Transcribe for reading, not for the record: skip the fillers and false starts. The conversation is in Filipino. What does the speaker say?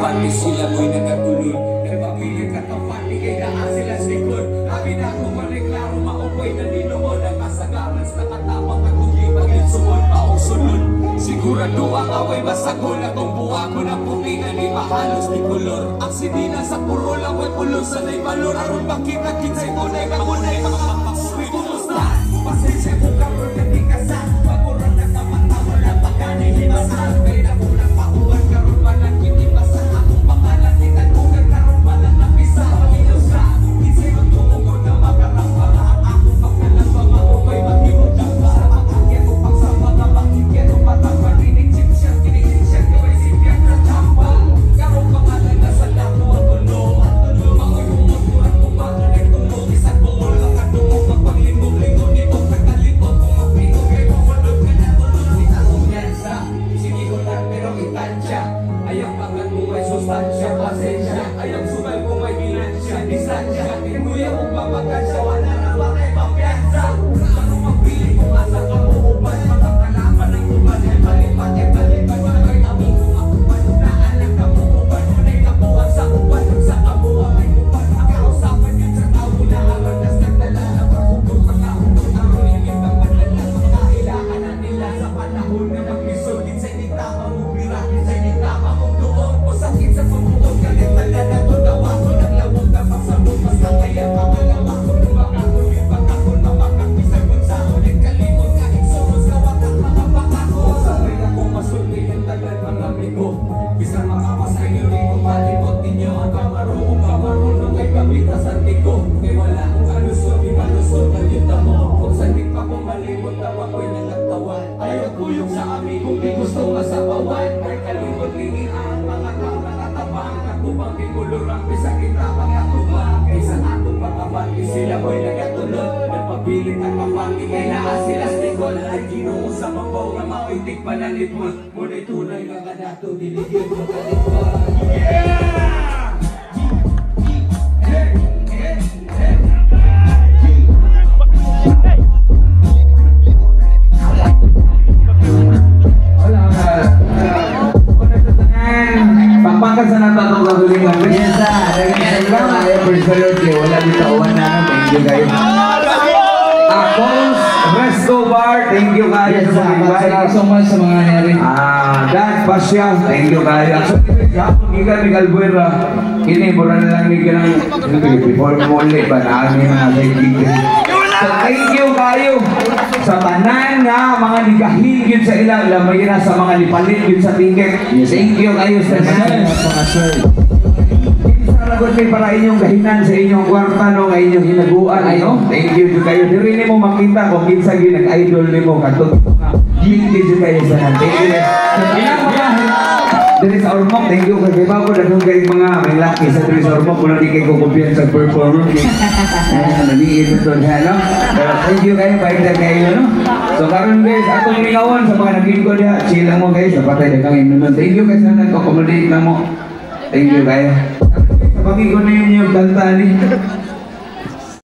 pati sila mo'y nagkatulod. Nagpapilit katawan, di kaya sila sikod. Abi na kung klaro maupoy na ninoon. Ang kasagaran sa katapang at kung ipagin suon, maong sunod. Sigurado ang away masakol. Atong buwa ko ng puti na di mahalos di kulor. Ang sinina sa puro lang may pulo sa na'y balor. Aron bakit nakinsay tunay kamunay. Makakapakuri kumusta? Pasensya ko karoon na di kasal. Pagurang na sa mata wala pa ganay himasal. Kaya ko lang pauwan karoon pa lang kinibasa. Akong pangalan tingnan ko karoon pa lang napisa. Paginaw sa isay kong tumungod na magarang para ako pagkalang pa maupay maghimod lang pa. Makakya ko pagsama na makikya ko matang marinig siya kinilig siya gaway sipyan na chamba. Karoon pangalan na sa lako ang tulo. Ang tulo mga yung magkurang kumakan ay tulo. Isang bumol lang katulog magpaglingog-lingog ni kong nagkalipot. Kung magpingog ay mamalog ka na tulo. Di akong yansa, sige ko lang pero itansya. Ayaw pagkat mo may sustansya, pasensya. Ayaw sugal kung may binansya, distansya. Tinguya mo papagkansya, wala na ba kay pampiyansa. Ano magpili kung asa ka mo upan. Magkakalaman ng tuban ay balipat ay balipat. Magkay amo kung akupan, naalang ka mo upan. Unay kabuhan sa upan, sa kabuhan ay upan. Makausapan yun sa tao na alandas nagdala. Napaghugot, pagkahugot, arunin yung pagmadala. Makailangan na nila sa panahon na maglisod. Din sa initama mo, birahin sa initama mo doon. O sakit sa pagbuod, galit pala na to. Dawa ko ng lawag na pagsabot. Basta kaya pangalawa ko nung makakuli. Pagkakon na makakisay mo sa ulit. Kalimot kahit soros na wakak mga pangako. Sabay akong masulti yung tagal mga amigo. Bisa makapasay nyo rin kung malimot ninyo. Ang kamarunong ay kamita sa tiko. Kaya wala akong kalusot, imalusot ang yuta mo. Kung sandik pa kong malimot, tawa ko'y nalagtawan. Ayaw kuyong sa amigong di gusto masapawan. Ay kalimot lingin ang mga tao nakatabang. Katubang kinulurang bisa kita pagkatubang. Kaysa atong pagkabati sila mo'y nagatulod. Nagpabilit at kapati kay naas sila stikol. Ay ginoo sa mabaw na mapitik panalipon. Ngunit tunay na kanato diligyan mo kalipon. Yeah! Pagpangkat sa natatong kagulingan. Yes, salamat kayo for salute kayo. Wala dito uwan na. Thank you kayo. Akos Resto Bar. Thank you kayo sa pag-invite. Salamat so much sa mga nangyari. Dan Pasya. Thank you kayo. Kapag ikaw ni Galbuera, ini mura na lang ni ka ng before mo ulit ba na amin na so thank you kayo sa tanan nga mga nigahigid sa ilang lamay na sa mga lipalit yun sa ticket. Thank you kayo sa mga sir. Salamat kayo para inyong gahinan sa inyong kwarta no, nga inyong hinaguan. Thank you kayo. Diri ni mo makita kung kinsa yun nag-idol ni mo katulog. Gilid kayo sa natin. Diri sa Ormoc, thank you kay Babo daghang kay mga may laki sa diri sa Ormoc kung di kay ko kumpiyan sa performance. Naliit to no. Pero thank you kayo bait na kayo no. So karon guys, atong lingawan sa mga nagingkod diha, chill lang mo guys, patay daghang inunon. Thank you guys na nag-accommodate na mo. Thank you kayo. Sa pagiging ko na yun yung kanta ni